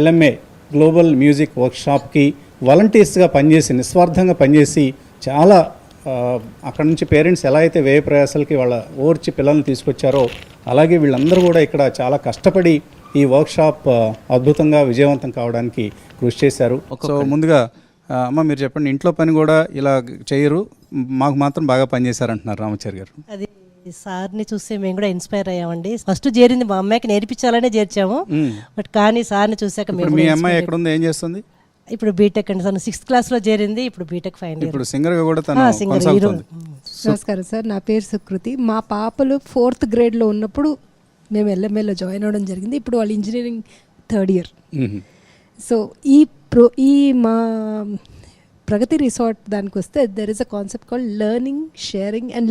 LMA global music వర్క్షాప్కి వాలంటీర్స్గా పనిచేసి నిస్వార్థంగా పనిచేసి చాలా అక్కడ నుంచి పేరెంట్స్ ఎలా అయితే వ్యయ ప్రయాసాలకి వాళ్ళ ఓర్చి పిల్లల్ని తీసుకొచ్చారో అలాగే వీళ్ళందరూ కూడా ఇక్కడ చాలా కష్టపడి ఈ వర్క్షాప్ అద్భుతంగా విజయవంతం కావడానికి కృషి చేశారు. సో ముందుగా అమ్మ మీరు చెప్పండి, ఇంట్లో పని కూడా ఇలా చేయరు, మాకు మాత్రం బాగా పనిచేశారంటున్నారు రామచారి గారు. అది సార్ని చూస్తే మేము కూడా ఇన్స్పైర్ అయ్యామండి. ఫస్ట్ చేరింది మా అమ్మాయికి నేర్పించాలనే చేర్చాము, బట్ కానీ సార్ని చూసాక మేము. మీ అమ్మాయి ఎక్కడ ఉంది, ఏం చేస్తుంది? ఇప్పుడు బీటెక్ అండి, తను 6th క్లాస్లో చేరింది, ఇప్పుడు బీటెక్ ఫైనల్ ఇయర్. ఇప్పుడు సింగర్గా కూడా తను కొనసాగుతుంది. నమస్కారం సార్, నా పేరు సుకృతి. మా పాపలు 4th గ్రేడ్లో ఉన్నప్పుడు మేము LMAలో జాయిన్ అవ్వడం జరిగింది. ఇప్పుడు వాళ్ళు ఇంజనీరింగ్ 3rd ఇయర్. సో ఈ మా ప్రగతి రిసార్ట్ దానికి వస్తే there is a concept called learning, sharing and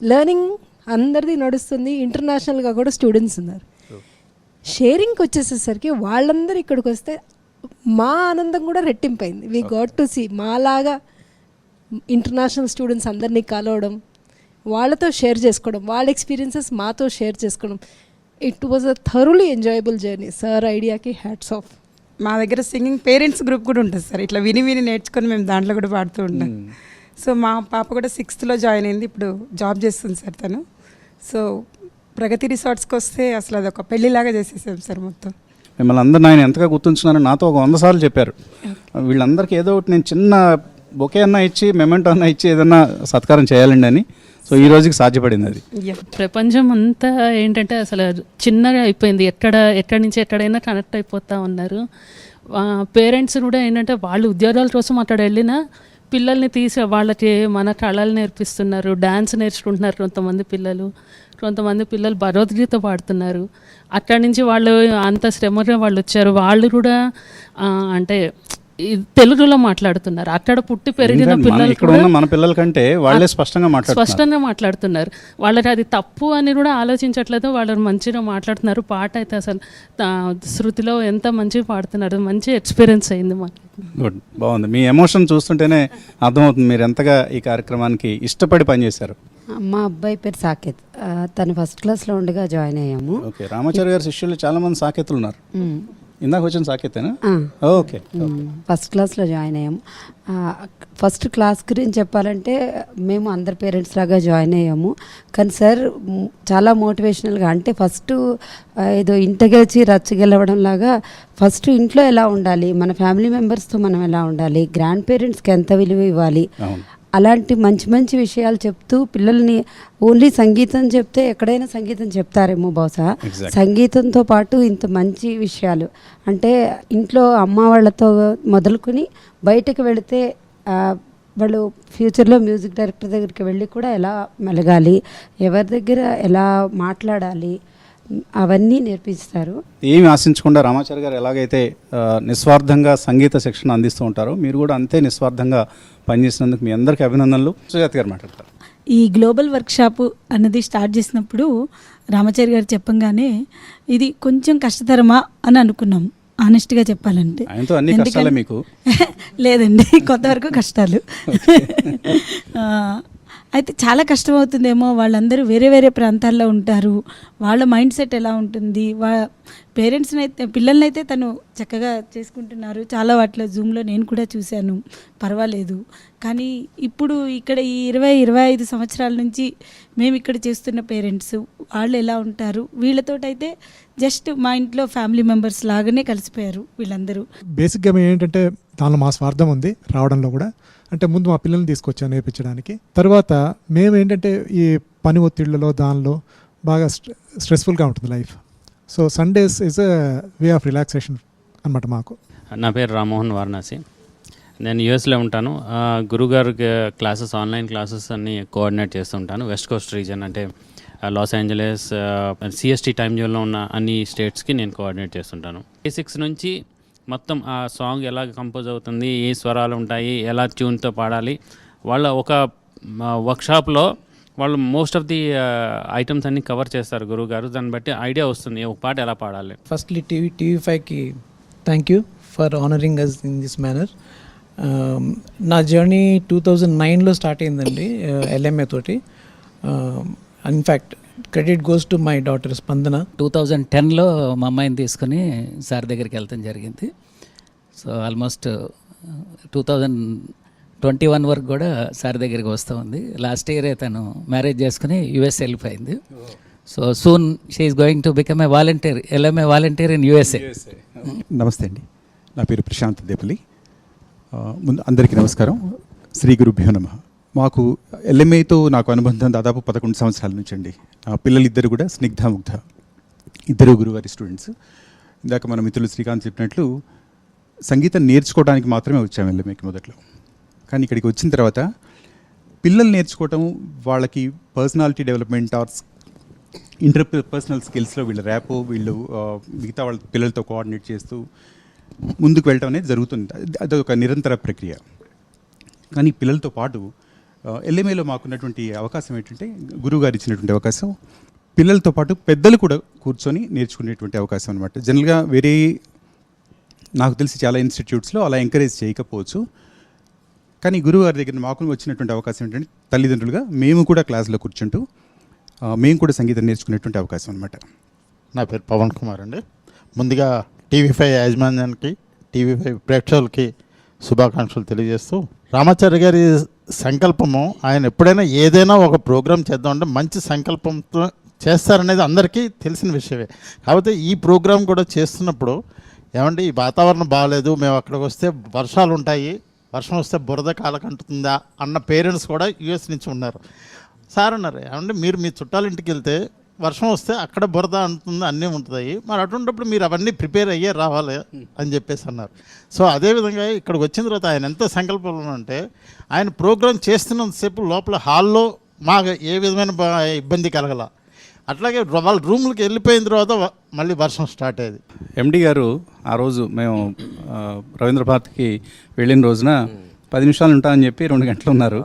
learning అందరిది నడుస్తుంది. ఇంటర్నేషనల్గా కూడా స్టూడెంట్స్ ఉన్నారు. షేరింగ్కి వచ్చేసేసరికి వాళ్ళందరూ ఇక్కడికి వస్తే మా ఆనందం కూడా రెట్టింపైంది. వీ గాట్ టు సీ మాలాగా ఇంటర్నేషనల్ స్టూడెంట్స్ అందరినీ కలవడం, వాళ్ళతో షేర్ చేసుకోవడం, వాళ్ళ ఎక్స్పీరియన్సెస్ మాతో షేర్ చేసుకోవడం. It was a thoroughly enjoyable journey. Sir ఐడియాకి హ్యాట్స్ ఆఫ్. మా దగ్గర సింగింగ్ పేరెంట్స్ గ్రూప్ కూడా ఉంటుంది సార్. ఇట్లా విని నేర్చుకొని మేము దాంట్లో కూడా పాడుతూ ఉంటాం. సో మా పాప కూడా 6thలో జాయిన్ అయింది, ఇప్పుడు జాబ్ చేస్తుంది సార్ తను. సో ప్రగతి రిసార్ట్స్కి వస్తే అసలు అదొక పెళ్ళిలాగా చేసేసాం సార్ మొత్తం. మిమ్మల్ని అందరిని ఆయన ఎంతగా గుర్తుంచున్నారని నాతో ఒక 100 సార్లు చెప్పారు. వీళ్ళందరికీ ఏదో ఒకటి నేను చిన్న బొకే అన్నా ఇచ్చి మెమెంటో అన్నా ఇచ్చి ఏదన్నా సత్కారం చేయాలండి అని. సో ఈ రోజుకి సాధ్యపడింది అది. ప్రపంచం అంతా ఏంటంటే అసలు చిన్నగా అయిపోయింది. ఎక్కడి నుంచి ఎక్కడైనా కనెక్ట్ అయిపోతూ ఉన్నారు. పేరెంట్స్ కూడా ఏంటంటే వాళ్ళు ఉద్యోగాల కోసం అక్కడ వెళ్ళినా పిల్లల్ని తీసి వాళ్ళకి మన కళలు నేర్పిస్తున్నారు, డ్యాన్స్ నేర్చుకుంటున్నారు. కొంతమంది పిల్లలు భగవద్గీత పాడుతున్నారు. అక్కడి నుంచి వాళ్ళు అంత శ్రమగా వాళ్ళు వచ్చారు. వాళ్ళు కూడా అంటే తెలుగులో మాట్లాడుతున్నారు. అక్కడ పుట్టి పెరిగిన పిల్లలు మన పిల్లల కంటే వాళ్ళే స్పష్టంగా మాట్లాడుతున్నారు. వాళ్ళకి అది తప్పు అని కూడా ఆలోచించట్లేదు. వాళ్ళు మంచిగా మాట్లాడుతున్నారు. పాట అయితే అసలు శృతిలో ఎంత మంచిగా పాడుతున్నారు. మంచి ఎక్స్పీరియన్స్ అయింది మాకు. గుడ్, బాగుంది. మీ ఎమోషన్ చూస్తుంటేనే అర్థమవుతుంది మీరు ఎంతగా ఈ కార్యక్రమానికి ఇష్టపడి పనిచేశారు. మా అబ్బాయి పేరు సాకేత్, తను 1st క్లాస్లో ఉండగా జాయిన్ అయ్యాము. ఓకే, రామాచారి గారి శిష్యులు చాలా మంది సాకేతులు ఉన్నారు. ఇందాక వచ్చిన సాకేతేనా? ఓకే, 1st క్లాస్లో జాయిన్ అయ్యాము. 1st క్లాస్ గురించి చెప్పాలంటే మేము అందరి పేరెంట్స్ లాగా జాయిన్ అయ్యాము. కానీ సార్ చాలా మోటివేషనల్గా, అంటే ఫస్ట్ ఏదో ఇంటగెలిచి రచ్చగెలవడం లాగా ఫస్ట్ ఇంట్లో ఎలా ఉండాలి, మన ఫ్యామిలీ మెంబర్స్తో మనం ఎలా ఉండాలి, గ్రాండ్ పేరెంట్స్కి ఎంత విలువ ఇవ్వాలి, అలాంటి మంచి మంచి విషయాలు చెప్తూ పిల్లల్ని ఓన్లీ సంగీతం చెప్తే ఎక్కడైనా సంగీతం చెప్తారేమో బహుశా, సంగీతంతో పాటు ఇంత మంచి విషయాలు అంటే ఇంట్లో అమ్మ వాళ్ళతో మొదలుకొని బయటకు వెళితే వాళ్ళు ఫ్యూచర్లో మ్యూజిక్ డైరెక్టర్ దగ్గరికి వెళ్ళి కూడా ఎలా మెలగాలి, ఎవరి దగ్గర ఎలా మాట్లాడాలి, అవన్నీ నేర్పిస్తారు. ఏమి ఆశించకుండా రామాచారి గారు ఎలాగైతే నిస్వార్థంగా సంగీత శిక్షణ అందిస్తూ ఉంటారో మీరు కూడా అంతే నిస్వార్థంగా పనిచేసినందుకు మీ అందరికీ అభినందనలు. సుజాత గారు మాట్లాడతారు. ఈ గ్లోబల్ వర్క్షాప్ అన్నది స్టార్ట్ చేసినప్పుడు రామాచారి గారు చెప్పంగానే ఇది కొంచెం కష్టతరమా అని అనుకున్నాం, ఆనెస్ట్గా చెప్పాలంటే. మీకు లేదండి, కొంతవరకు కష్టాలు. అయితే చాలా కష్టమవుతుందేమో, వాళ్ళందరూ వేరే వేరే ప్రాంతాల్లో ఉంటారు, వాళ్ళ మైండ్ సెట్ ఎలా ఉంటుంది, పేరెంట్స్ని అయితే పిల్లల్ని అయితే తను చక్కగా చేసుకుంటున్నారు. చాలా వాటిలో జూమ్లో నేను కూడా చూశాను, పర్వాలేదు. కానీ ఇప్పుడు ఇక్కడ ఈ 20-25 సంవత్సరాల నుంచి మేము ఇక్కడ చేస్తున్న పేరెంట్స్ వాళ్ళు ఎలా ఉంటారు, వీళ్ళతోటైతే జస్ట్ మా ఇంట్లో ఫ్యామిలీ మెంబర్స్ లాగానే కలిసిపోయారు వీళ్ళందరూ. బేసిక్గా మేము ఏంటంటే దానిలో మా స్వార్థం ఉంది రావడంలో కూడా. అంటే ముందు మా పిల్లల్ని తీసుకొచ్చాను నేర్పించడానికి. తర్వాత మేము ఏంటంటే ఈ పని ఒత్తిళ్లలో దానిలో బాగా స్ట్రెస్ఫుల్గా ఉంటుంది life. So Sundays is a way of relaxation అనమాట మాకు. నా పేరు రామ్మోహన్ వారణాసి, నేను యూఎస్లో ఉంటాను. గురుగారు క్లాసెస్, ఆన్లైన్ క్లాసెస్ అన్నీ కోఆర్డినేట్ చేస్తుంటాను. వెస్ట్ కోస్ట్ రీజన్ అంటే లాస్ ఏంజలస్, CST టైం జోన్లో ఉన్న అన్ని స్టేట్స్కి నేను కోఆర్డినేట్ చేస్తుంటాను. బేసిక్స్ నుంచి మొత్తం ఆ సాంగ్ ఎలా కంపోజ్ అవుతుంది, ఏ స్వరాలు ఉంటాయి, ఎలా ట్యూన్తో పాడాలి, వాళ్ళ ఒక వర్క్షాప్లో వాళ్ళు మోస్ట్ ఆఫ్ ది ఐటమ్స్ అన్ని కవర్ చేస్తారు గురువు గారు. దాన్ని బట్టి ఐడియా వస్తుంది ఒక పాట ఎలా పాడాలి. ఫస్ట్లీ TV5కి thank you for honouring us in this manner. నా జర్నీ 2009లో స్టార్ట్ అయిందండి LMA తోటి. In fact credit goes to my daughter Spandana. 2010లో మా అమ్మాయిని తీసుకుని సార్ దగ్గరికి వెళ్తాం జరిగింది. సో ఆల్మోస్ట్ 2021 వరకు కూడా సార్ దగ్గరికి వస్తూ ఉంది. లాస్ట్ ఇయరే తను మ్యారేజ్ చేసుకుని యుఎస్ వెళ్ళిపోయింది. So soon she is going to become a volunteer, LMA volunteer in USA. నమస్తే అండి, నా పేరు ప్రశాంత్ దేపల్లి. ముందు అందరికీ నమస్కారం. శ్రీ గురుభ్యో నమః. మాకు LMAతో నాకు అనుబంధం దాదాపు 11 సంవత్సరాల నుంచి అండి. పిల్లలు ఇద్దరు కూడా స్నిగ్ధ ముగ్ధ, ఇద్దరు గురువారి స్టూడెంట్స్. ఇందాక మన మిత్రులు శ్రీకాంత్ చెప్పినట్లు సంగీతం నేర్చుకోవడానికి మాత్రమే వచ్చాము LMAకి మొదట్లో. కానీ ఇక్కడికి వచ్చిన తర్వాత పిల్లలు నేర్చుకోవటం, వాళ్ళకి పర్సనాలిటీ డెవలప్మెంట్ ఆర్ ఇంటర్పర్సనల్ స్కిల్స్లో వీళ్ళ ర్యాపో, వీళ్ళు మిగతా వాళ్ళ పిల్లలతో కోఆర్డినేట్ చేస్తూ ముందుకు వెళ్ళటం అనేది జరుగుతుంది. అది ఒక నిరంతర ప్రక్రియ. కానీ పిల్లలతో పాటు LMAలో మాకున్నటువంటి అవకాశం ఏంటంటే, గురువుగారు ఇచ్చినటువంటి అవకాశం, పిల్లలతో పాటు పెద్దలు కూడా కూర్చొని నేర్చుకునేటువంటి అవకాశం అనమాట. జనరల్గా వేరే నాకు తెలిసి చాలా ఇన్స్టిట్యూట్స్లో అలా ఎంకరేజ్ చేయకపోవచ్చు. కానీ గురువుగారి దగ్గర మాకు వచ్చినటువంటి అవకాశం ఏంటంటే, తల్లిదండ్రులుగా మేము కూడా క్లాస్లో కూర్చుంటూ మేము కూడా సంగీతం నేర్చుకునేటువంటి అవకాశం అనమాట. నా పేరు పవన్ కుమార్ అండి. ముందుగా TV5 యాజమాన్యానికి, TV5 ప్రేక్షకులకి శుభాకాంక్షలు తెలియజేస్తూ, రామాచార్య గారి సంకల్పము, ఆయన ఎప్పుడైనా ఏదైనా ఒక ప్రోగ్రాం చేద్దామంటే మంచి సంకల్పంతో చేస్తారనేది అందరికీ తెలిసిన విషయమే. కాకపోతే ఈ ప్రోగ్రాం కూడా చేస్తున్నప్పుడు, ఏమంటే ఈ వాతావరణం బాగాలేదు, మేము అక్కడికి వస్తే వర్షాలు ఉంటాయి, వర్షం వస్తే బురద కాలకంటుతుందా అన్న పేరెంట్స్ కూడా US నుంచి ఉన్నారు. సార్ అన్నారు, ఏమంటే మీరు మీ చుట్టాల ఇంటికి వెళ్తే వర్షం వస్తే అక్కడ బురద అంటుంది, అన్నీ ఉంటాయి, మరి అటువంటిప్పుడు మీరు అవన్నీ ప్రిపేర్ అయ్యే రావాలి అని చెప్పేసి అన్నారు. సో అదేవిధంగా ఇక్కడికి వచ్చిన తర్వాత ఆయన ఎంత సంకల్పంలో అంటే, ఆయన ప్రోగ్రాం చేస్తున్నంతసేపు లోపల హాల్లో మాకు ఏ విధమైన ఇబ్బంది కలగల. అట్లాగే వాళ్ళ రూమ్లకి వెళ్ళిపోయిన తర్వాత మళ్ళీ వర్షం స్టార్ట్ అయ్యేది. MD గారు ఆ రోజు మేము రవీంద్ర భారతికి వెళ్ళిన రోజున 10 నిమిషాలు ఉంటామని చెప్పి 2 గంటలు ఉన్నారు.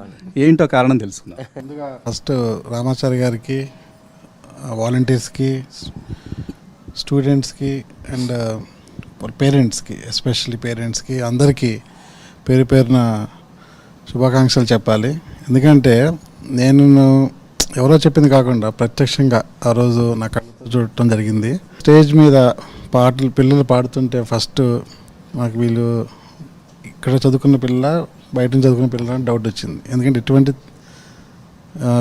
ఏంటో కారణం తెలుసుకుందాం. ముందుగా ఫస్ట్ రామాచారి గారికి, వాలంటీర్స్కి, స్టూడెంట్స్కి అండ్ పేరెంట్స్కి, ఎస్పెషల్లీ పేరెంట్స్కి అందరికీ పేరు పేరున శుభాకాంక్షలు చెప్పాలి. ఎందుకంటే నేను ఎవరో చెప్పింది కాకుండా ప్రత్యక్షంగా ఆ రోజు నా కళ్ళతో చూడటం జరిగింది. స్టేజ్ మీద పాటలు పిల్లలు పాడుతుంటే ఫస్ట్ మాకు వీళ్ళు ఇక్కడ చదువుకున్న పిల్ల, బయట నుంచి చదువుకున్న పిల్లలు అని డౌట్ వచ్చింది. ఎందుకంటే ఎటువంటి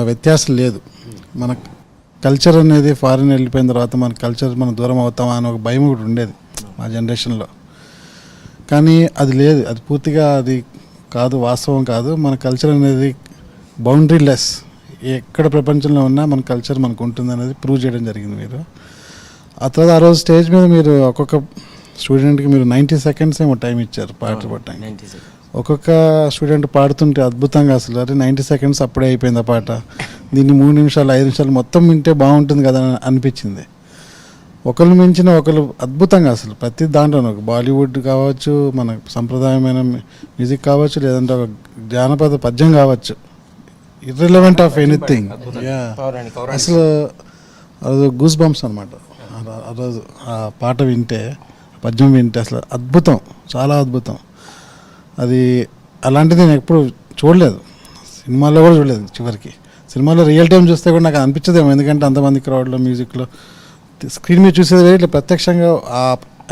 వ్యత్యాసం లేదు. మన కల్చర్ అనేది ఫారిన్ వెళ్ళిపోయిన తర్వాత మన కల్చర్ మనం దూరం అవుతామా అని ఒక భయం ఒకటి ఉండేది మా జనరేషన్లో. కానీ అది లేదు, అది పూర్తిగా అది కాదు, వాస్తవం కాదు. మన కల్చర్ అనేది బౌండరీ లెస్, ఎక్కడ ప్రపంచంలో ఉన్నా మన కల్చర్ మనకు ఉంటుంది అనేది ప్రూవ్ చేయడం జరిగింది మీరు. ఆ తర్వాత ఆ రోజు స్టేజ్ మీద మీరు ఒక్కొక్క స్టూడెంట్కి మీరు 90 seconds ఏమో టైం ఇచ్చారు పాట పాడటానికి. ఒక్కొక్క స్టూడెంట్ పాడుతుంటే అద్భుతంగా, అసలు అరే 90 seconds అప్పుడే అయిపోయింది ఆ పాట, దీన్ని 3 నిమిషాలు 5 నిమిషాలు మొత్తం వింటే బాగుంటుంది కదా అని అనిపించింది. ఒకరు మించిన ఒకరు అద్భుతంగా, అసలు ప్రతి దాంట్లో ఒక బాలీవుడ్ కావచ్చు, మన సంప్రదాయమైన మ్యూజిక్ కావచ్చు, లేదంటే ఒక జానపద పద్యం కావచ్చు, ఇర్రిలవెంట్ ఆఫ్ ఎనీథింగ్. అసలు అది గూస్ బంప్స్ అనమాట. ఆ రోజు ఆ పాట వింటే, పద్యం వింటే అసలు అద్భుతం, చాలా అద్భుతం. అది అలాంటిది నేను ఎప్పుడు చూడలేదు, సినిమాల్లో కూడా చూడలేదు. చివరికి సినిమాలో రియల్ టైం చూస్తే కూడా నాకు అనిపించదేమో, ఎందుకంటే అంతమంది క్రౌడ్లో, మ్యూజిక్లో, స్క్రీన్ మీద చూసేది వేరు, ఇట్లా ప్రత్యక్షంగా ఆ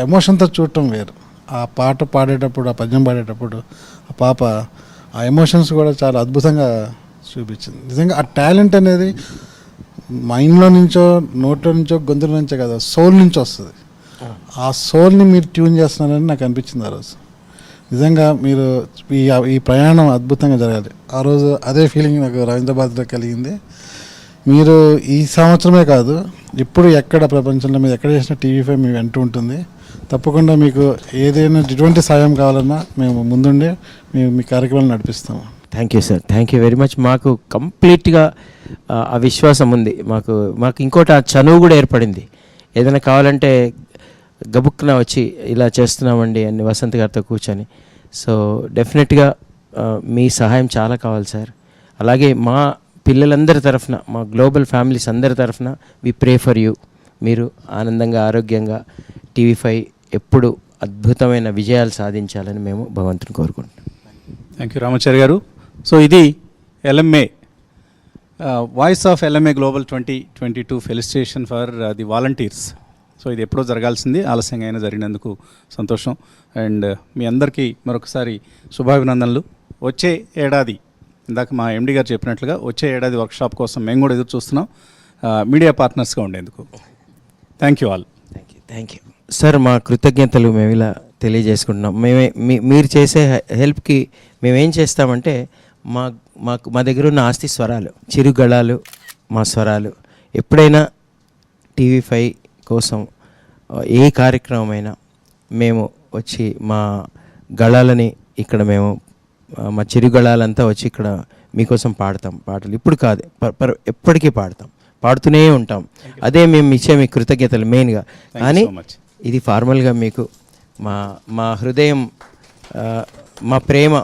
ఎమోషన్తో చూడటం వేరు. ఆ పాట పాడేటప్పుడు, ఆ పద్యం పాడేటప్పుడు ఆ పాప ఆ ఎమోషన్స్ కూడా చాలా అద్భుతంగా చూపించింది. నిజంగా ఆ టాలెంట్ అనేది మైండ్లో నుంచో, నోట్లో నుంచో, గొంతుల నుంచో కదా, సోల్ నుంచి వస్తుంది. ఆ సోల్ని మీరు ట్యూన్ చేస్తున్నారని నాకు అనిపించింది ఆ రోజు. నిజంగా మీరు ఈ ప్రయాణం అద్భుతంగా జరగాలి. ఆ రోజు అదే ఫీలింగ్ నాకు రవీంద్రబాద్లో కలిగింది. మీరు ఈ సంవత్సరమే కాదు, ఇప్పుడు ఎక్కడ ప్రపంచంలో మీరు ఎక్కడ చేసిన TV5 మీ వెంట ఉంటుంది. తప్పకుండా మీకు ఏదైనా ఎటువంటి సాయం కావాలన్నా మేము ముందుండే మీ కార్యక్రమాలు నడిపిస్తాము. Thank you sir, thank you very much. మాకు కంప్లీట్గా ఆ విశ్వాసం ఉంది. మాకు ఇంకోటి ఆ చనువు కూడా ఏర్పడింది. ఏదైనా కావాలంటే గబుక్కున వచ్చి ఇలా చేస్తున్నామండి అని వసంత్ గారితో కూర్చొని. సో డెఫినెట్గా మీ సహాయం చాలా కావాలి సార్. అలాగే మా పిల్లలందరి తరఫున, మా గ్లోబల్ ఫ్యామిలీస్ అందరి తరఫున వి ప్రే ఫర్ యూ. మీరు ఆనందంగా, ఆరోగ్యంగా TV5 ఎప్పుడు అద్భుతమైన విజయాలు సాధించాలని మేము భగవంతుని కోరుకుంటున్నాం. థ్యాంక్ యూ రామాచారి గారు. సో ఇది LMA voice of LMA global 2022 felicitation for the volunteers. So ఇది ఎప్పుడో జరగాల్సింది, ఆలస్యంగా అయినా జరిగినందుకు సంతోషం. అండ్ మీ అందరికీ మరొకసారి శుభాభినందనలు. వచ్చే ఏడాది ఇందాక మా MD గారు చెప్పినట్లుగా వచ్చే ఏడాది వర్క్షాప్ కోసం మేము కూడా ఎదురు చూస్తున్నాం మీడియా పార్ట్నర్స్గా ఉండేందుకు. Thank you all. Thank you sir. మా కృతజ్ఞతలు మేము ఇలా తెలియజేసుకుంటున్నాం. మీరు చేసే హెల్ప్కి మేమేం చేస్తామంటే మా దగ్గర ఉన్న ఆస్తి స్వరాలు, చిరుగళాలు, మా స్వరాలు. ఎప్పుడైనా TV5 కోసం ఏ కార్యక్రమమైనా మేము వచ్చి మా గళాలని ఇక్కడ మేము మా చిరుగళాలంతా వచ్చి ఇక్కడ మీకోసం పాడతాం. పాటలు ఇప్పుడు కాదు, ఎప్పటికీ పాడుతూనే ఉంటాం. అదే మేము ఇచ్చే మీ కృతజ్ఞతలు మెయిన్గా. కానీ ఇది ఫార్మల్గా మీకు మా హృదయం, మా ప్రేమ,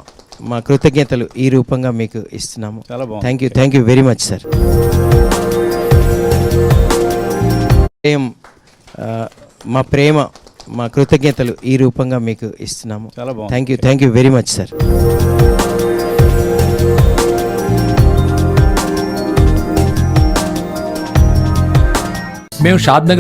మా కృతజ్ఞతలు ఈ రూపంగా మీకు ఇస్తున్నాము. Thank you very much sir. మా ప్రేమ, మా కృతజ్ఞతలు ఈ రూపంగా మీకు ఇస్తున్నాము. Thank you very much sir. మేము షాద్ నగర్